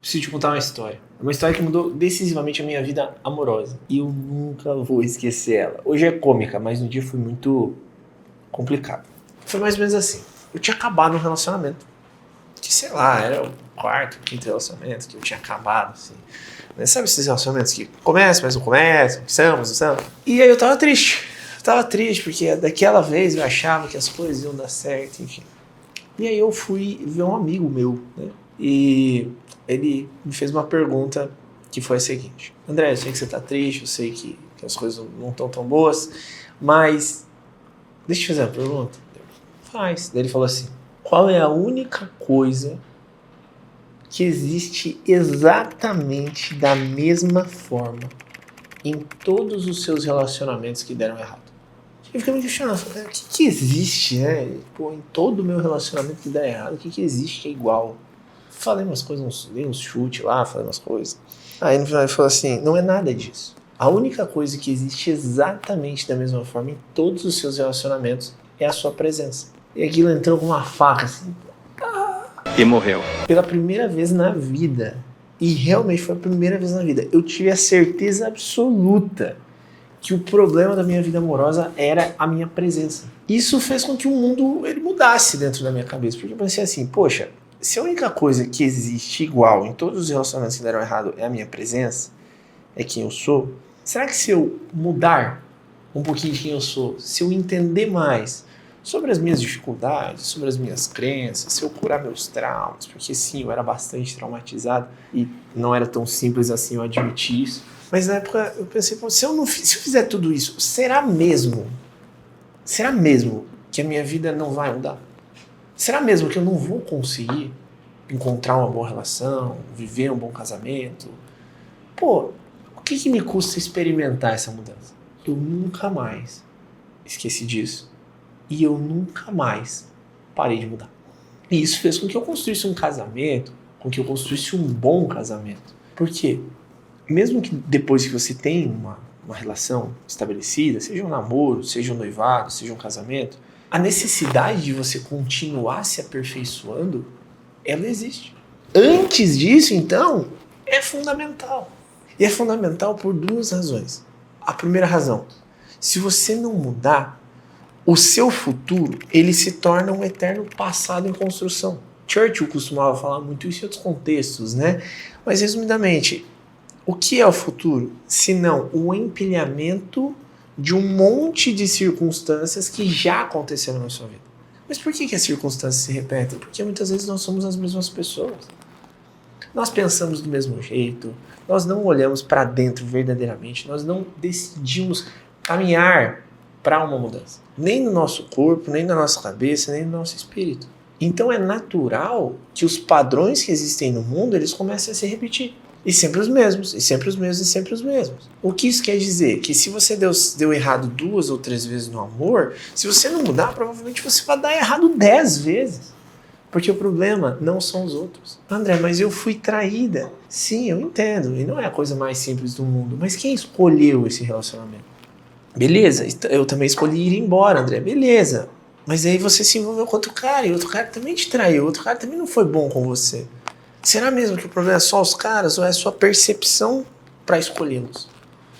preciso te contar uma história. Uma história que mudou decisivamente a minha vida amorosa. E eu nunca vou esquecer ela. Hoje é cômica, mas no dia foi muito complicado. Foi mais ou menos assim. Eu tinha acabado um relacionamento. Que sei lá, era o quarto, quinto relacionamento que eu tinha acabado, assim. Mas sabe esses relacionamentos que começam, mas não começam, não são? E aí eu tava triste. Eu tava triste porque daquela vez eu achava que as coisas iam dar certo, enfim. E aí eu fui ver um amigo meu, né? E ele me fez uma pergunta que foi a seguinte: André, eu sei que você tá triste, eu sei que as coisas não estão tão boas, mas deixa eu te fazer uma pergunta. Faz. Daí ele falou assim: qual é a única coisa que existe exatamente da mesma forma em todos os seus relacionamentos que deram errado? Eu fiquei me questionando, o que existe, né? Pô, em todo o meu relacionamento que dá errado, o que existe que é igual? Falei umas coisas, dei uns chutes lá, falei umas coisas. Aí no final ele falou assim: não é nada disso. A única coisa que existe exatamente da mesma forma em todos os seus relacionamentos é a sua presença. E aquilo entrou com uma faca assim. E morreu. Pela primeira vez na vida, e realmente foi a primeira vez na vida, eu tive a certeza absoluta que o problema da minha vida amorosa era a minha presença. Isso fez com que o mundo ele mudasse dentro da minha cabeça, porque eu pensei assim: poxa, se a única coisa que existe igual em todos os relacionamentos que deram errado é a minha presença, é quem eu sou, será que se eu mudar um pouquinho de quem eu sou, se eu entender mais sobre as minhas dificuldades, sobre as minhas crenças, se eu curar meus traumas, porque sim, eu era bastante traumatizado e não era tão simples assim eu admitir isso, mas na época eu pensei: se eu fizer tudo isso, será mesmo que a minha vida não vai mudar? Será mesmo que eu não vou conseguir encontrar uma boa relação, viver um bom casamento? Pô, o que me custa experimentar essa mudança? Eu nunca mais esqueci disso. E eu nunca mais parei de mudar. E isso fez com que eu construísse um casamento, com que eu construísse um bom casamento. Por quê? Mesmo que depois que você tem uma relação estabelecida, seja um namoro, seja um noivado, seja um casamento, a necessidade de você continuar se aperfeiçoando, ela existe. Antes disso, então, é fundamental. E é fundamental por duas razões. A primeira razão: se você não mudar, o seu futuro ele se torna um eterno passado em construção. Churchill costumava falar muito isso em outros contextos, né? Mas resumidamente, o que é o futuro? Se não o empilhamento de um monte de circunstâncias que já aconteceram na sua vida. Mas por que as circunstâncias se repetem? Porque muitas vezes nós somos as mesmas pessoas. Nós pensamos do mesmo jeito, nós não olhamos para dentro verdadeiramente, nós não decidimos caminhar para uma mudança. Nem no nosso corpo, nem na nossa cabeça, nem no nosso espírito. Então é natural que os padrões que existem no mundo, eles comecem a se repetir. E sempre os mesmos, e sempre os mesmos, e sempre os mesmos. O que isso quer dizer? Que se você deu errado 2 ou 3 vezes no amor, se você não mudar, provavelmente você vai dar errado 10 vezes. Porque o problema não são os outros. André, mas eu fui traída. Sim, eu entendo. E não é a coisa mais simples do mundo. Mas quem escolheu esse relacionamento? Beleza, eu também escolhi ir embora, André. Beleza. Mas aí você se envolveu com outro cara, e outro cara também te traiu, outro cara também não foi bom com você. Será mesmo que o problema é só os caras ou é a sua percepção para escolhê-los?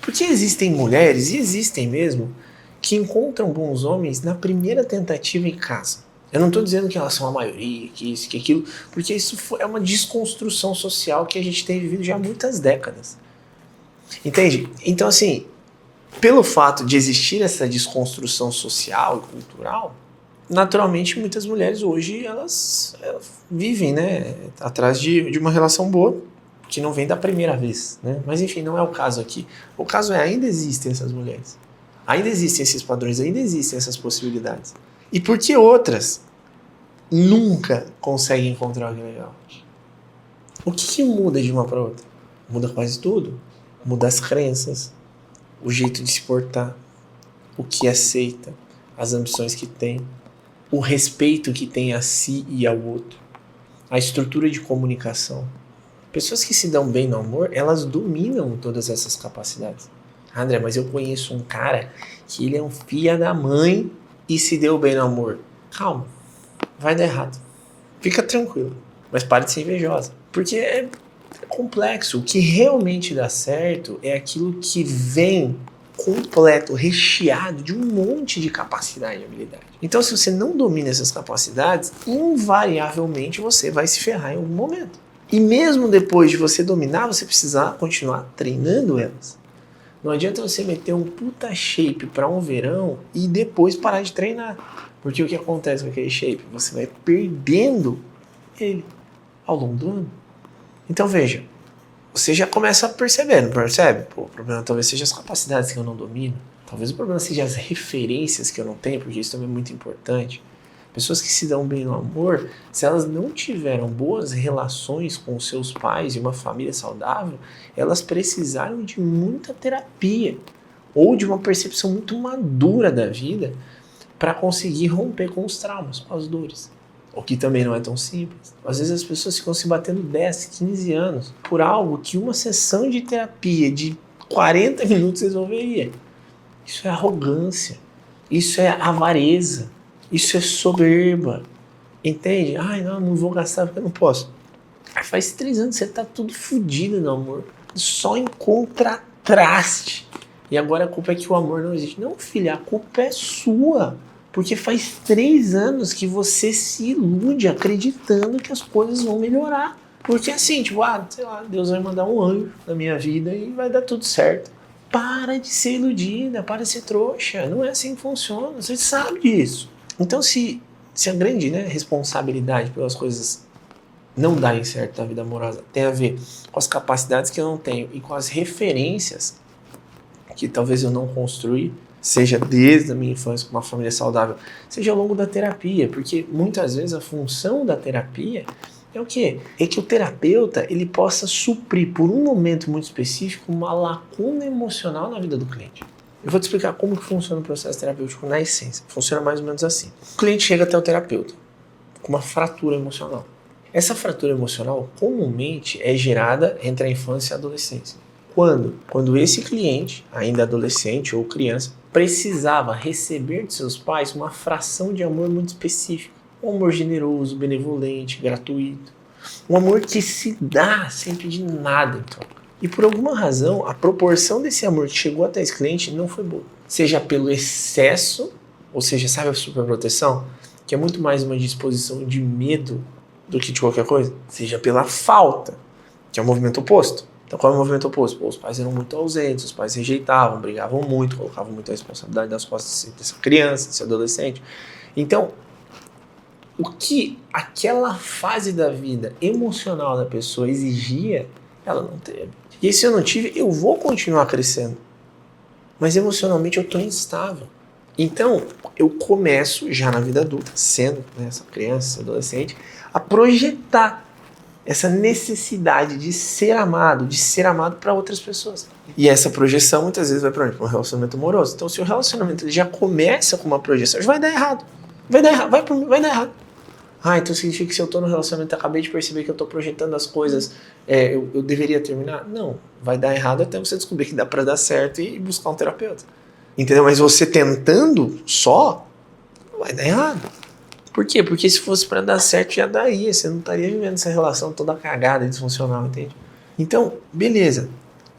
Porque existem mulheres, e existem mesmo, que encontram bons homens na primeira tentativa em casa. Eu não estou dizendo que elas são a maioria, que isso, que aquilo, porque isso é uma desconstrução social que a gente tem vivido já há muitas décadas. Entende? Então, assim, pelo fato de existir essa desconstrução social e cultural, naturalmente muitas mulheres hoje elas vivem, né, atrás de uma relação boa, que não vem da primeira vez, né? Mas enfim, não é o caso aqui. O caso é: ainda existem essas mulheres, ainda existem esses padrões, ainda existem essas possibilidades. E por que outras nunca conseguem encontrar alguém legal? O que muda de uma para outra? Muda quase tudo. Muda as crenças, o jeito de se portar, o que aceita, as ambições que tem, o respeito que tem a si e ao outro, a estrutura de comunicação. Pessoas que se dão bem no amor, elas dominam todas essas capacidades. André, mas eu conheço um cara que ele é um filho da mãe e se deu bem no amor. Calma, vai dar errado. Fica tranquilo, mas pare de ser invejosa. Porque É complexo. O que realmente dá certo é aquilo que vem completo, recheado de um monte de capacidade e habilidade. Então, se você não domina essas capacidades, invariavelmente você vai se ferrar em algum momento. E mesmo depois de você dominar, você precisa continuar treinando elas. Não adianta você meter um puta shape para um verão e depois parar de treinar. Porque o que acontece com aquele shape? Você vai perdendo ele ao longo do ano. Então veja, você já começa a perceber, não percebe? Pô, o problema talvez seja as capacidades que eu não domino. Talvez o problema seja as referências que eu não tenho, porque isso também é muito importante. Pessoas que se dão bem no amor, se elas não tiveram boas relações com seus pais e uma família saudável, elas precisaram de muita terapia ou de uma percepção muito madura da vida para conseguir romper com os traumas, com as dores. O que também não é tão simples. Às vezes as pessoas ficam se batendo 10, 15 anos por algo que uma sessão de terapia de 40 minutos resolveria. Isso é arrogância, isso é avareza, isso é soberba, entende? Ai, não vou gastar porque eu não posso. Faz 3 anos que você tá tudo fodido no amor, só encontra traste. E agora a culpa é que o amor não existe. Não, filha, a culpa é sua. Porque faz 3 anos que você se ilude acreditando que as coisas vão melhorar. Porque assim, tipo, sei lá, Deus vai mandar um anjo na minha vida e vai dar tudo certo. Para de ser iludida, para de ser trouxa. Não é assim que funciona, você sabe disso. Então se a grande responsabilidade pelas coisas não darem certo na vida amorosa tem a ver com as capacidades que eu não tenho e com as referências que talvez eu não construí, seja desde a minha infância com uma família saudável, seja ao longo da terapia, porque muitas vezes a função da terapia é o quê? É que o terapeuta ele possa suprir por um momento muito específico uma lacuna emocional na vida do cliente. Eu vou te explicar como que funciona o processo terapêutico na essência. Funciona mais ou menos assim. O cliente chega até o terapeuta com uma fratura emocional. Essa fratura emocional comumente é gerada entre a infância e a adolescência. Quando esse cliente, ainda adolescente ou criança, precisava receber de seus pais uma fração de amor muito específica. Um amor generoso, benevolente, gratuito. Um amor que se dá sem pedir nada em troca. E por alguma razão, a proporção desse amor que chegou até esse cliente não foi boa. Seja pelo excesso, ou seja, sabe a superproteção? Que é muito mais uma disposição de medo do que de qualquer coisa. Seja pela falta, que é o movimento oposto. Então qual é o movimento oposto? Pô, os pais eram muito ausentes, os pais rejeitavam, brigavam muito, colocavam muita responsabilidade nas costas dessa criança, desse adolescente. Então, o que aquela fase da vida emocional da pessoa exigia, ela não teve. E se eu não tive, eu vou continuar crescendo. Mas emocionalmente eu estou instável. Então, eu começo já na vida adulta, sendo essa criança, esse adolescente, a projetar essa necessidade de ser amado para outras pessoas. E essa projeção muitas vezes vai para onde? Para um relacionamento amoroso. Então, se o relacionamento já começa com uma projeção, já vai dar errado. Vai dar errado. Então significa que se eu estou no relacionamento, acabei de perceber que eu estou projetando as coisas, eu deveria terminar? Não, vai dar errado até você descobrir que dá para dar certo e buscar um terapeuta. Entendeu? Mas você tentando só, vai dar errado. Por quê? Porque se fosse para dar certo, já daria. Você não estaria vivendo essa relação toda cagada e disfuncional, entende? Então, beleza.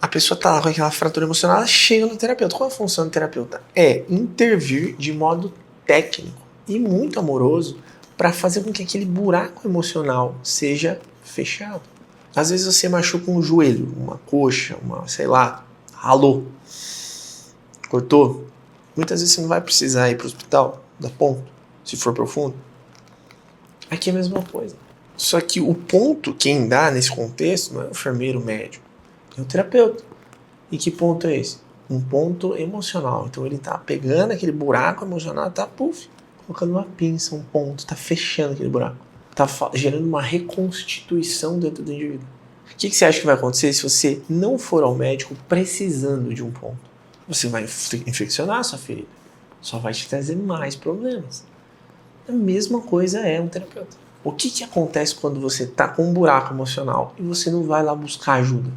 A pessoa tá lá com aquela fratura emocional, ela chega no terapeuta. Qual é a função do terapeuta? É intervir de modo técnico e muito amoroso para fazer com que aquele buraco emocional seja fechado. Às vezes você machuca um joelho, uma coxa, ralou, cortou. Muitas vezes você não vai precisar ir para o hospital, dar ponto, se for profundo. Aqui é a mesma coisa. Só que o ponto, quem dá nesse contexto, não é o enfermeiro, o médico, é o terapeuta. E que ponto é esse? Um ponto emocional. Então ele tá pegando aquele buraco emocional, tá colocando uma pinça, um ponto, tá fechando aquele buraco. Tá gerando uma reconstituição dentro do indivíduo. O que você acha que vai acontecer se você não for ao médico precisando de um ponto? Você vai infeccionar a sua ferida. Só vai te trazer mais problemas. A mesma coisa é um terapeuta. O que acontece quando você tá com um buraco emocional e você não vai lá buscar ajuda?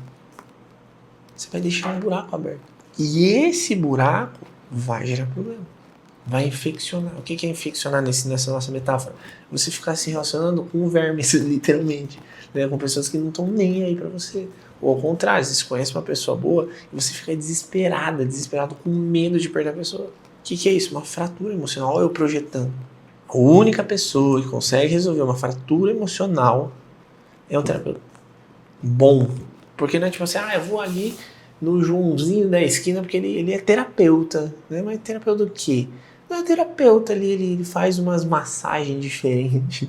Você vai deixar um buraco aberto. E esse buraco vai gerar problema. vai infeccionar. O que é infeccionar nessa nossa metáfora? Você ficar se relacionando com vermes, literalmente, né? Com pessoas que não estão nem aí pra você. Ou ao contrário, você conhece uma pessoa boa e você fica desesperado, com medo de perder a pessoa. O que é isso? Uma fratura emocional. Olha eu projetando. A única pessoa que consegue resolver uma fratura emocional é o terapeuta. Bom. Porque não é tipo assim, eu vou ali no Joãozinho da esquina porque ele é terapeuta. Né? Mas terapeuta do quê? Não é terapeuta ali, ele faz umas massagens diferentes.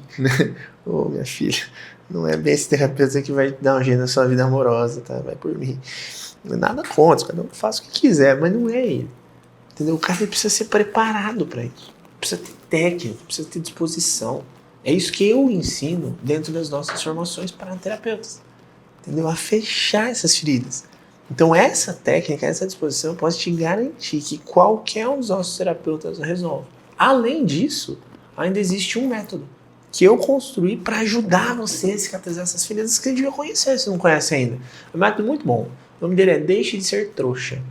Ô, minha filha, não é bem esse terapeuta que vai dar um jeito na sua vida amorosa, tá? Vai por mim. Nada contra, cada um faz o que quiser, mas não é ele. Entendeu? O cara precisa ser preparado para isso. Precisa ter técnica, precisa ter disposição. É isso que eu ensino dentro das nossas formações para terapeutas. Entendeu? A fechar essas feridas. Então essa técnica, essa disposição, eu posso te garantir que qualquer um dos nossos terapeutas resolve. Além disso, ainda existe um método que eu construí para ajudar você a cicatrizar essas feridas que você devia conhecer, se não conhece ainda. É um método muito bom. O nome dele é Deixe de Ser Trouxa.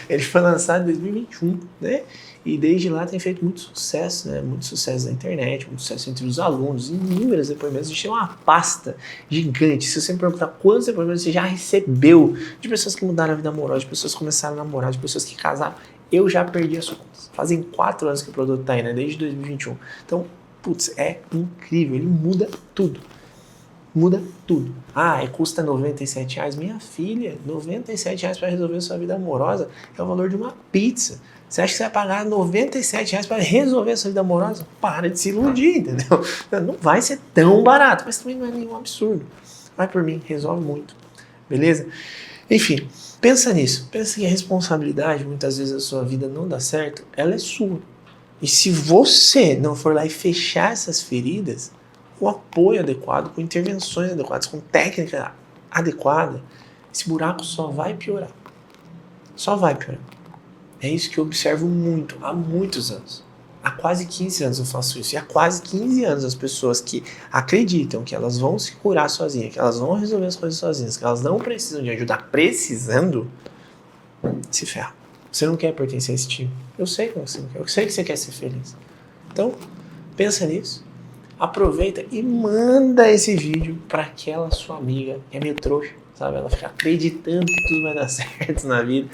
Ele foi lançado em 2021, né? E desde lá tem feito muito sucesso, né? Muito sucesso na internet, muito sucesso entre os alunos, inúmeros depoimentos. A gente tem uma pasta gigante. Se você me perguntar quantos depoimentos você já recebeu de pessoas que mudaram a vida amorosa, de pessoas que começaram a namorar, de pessoas que casaram, eu já perdi as contas. Fazem 4 anos que o produto tá aí, né? Desde 2021. Então, putz, é incrível. Ele muda tudo. Muda tudo. Custa R$97? Minha filha, R$97 para resolver a sua vida amorosa é o valor de uma pizza. Você acha que você vai pagar R$97 para resolver a sua vida amorosa? Para de se iludir, entendeu? Não vai ser tão barato, mas também não é nenhum absurdo. Vai por mim, resolve muito. Beleza? Enfim, pensa nisso. Pensa que a responsabilidade, muitas vezes, da sua vida não dá certo, ela é sua. E se você não for lá e fechar essas feridas, com apoio adequado, com intervenções adequadas, com técnica adequada, esse buraco só vai piorar. Só vai piorar. É isso que eu observo muito, há muitos anos. Há quase 15 anos eu faço isso. E há quase 15 anos as pessoas que acreditam que elas vão se curar sozinhas, que elas vão resolver as coisas sozinhas, que elas não precisam de ajuda precisando, se ferram. Você não quer pertencer a esse time. Eu sei que você não quer. Eu sei que você quer ser feliz. Então, pensa nisso. Aproveita e manda esse vídeo para aquela sua amiga que é meio trouxa, sabe? Ela fica acreditando que tudo vai dar certo na vida.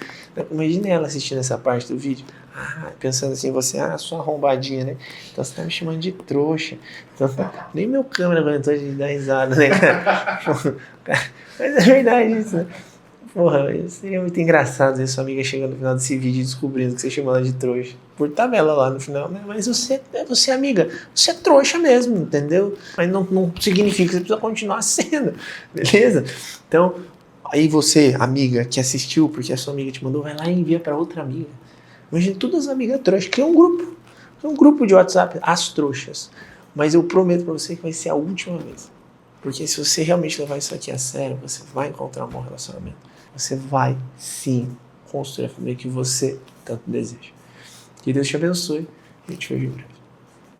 Imagina ela assistindo essa parte do vídeo, pensando assim, você, sua arrombadinha, né? Então você tá me chamando de trouxa. Então, nem meu câmera aguentou de dar risada, né, cara? Mas é verdade isso, né? Porra, seria muito engraçado ver sua amiga chegando no final desse vídeo e descobrindo que você chamou ela de trouxa. Por tabela lá no final, né? Mas você, amiga, você é trouxa mesmo, entendeu? Mas não significa que você precisa continuar sendo, beleza? Então, aí você, amiga, que assistiu porque a sua amiga te mandou, vai lá e envia para outra amiga. Imagina todas as amigas trouxas. Cria um grupo de WhatsApp, as trouxas. Mas eu prometo para você que vai ser a última vez. Porque se você realmente levar isso aqui a sério, você vai encontrar um bom relacionamento. Você vai, sim, construir a família que você tanto deseja. Que Deus te abençoe e te vejo em breve.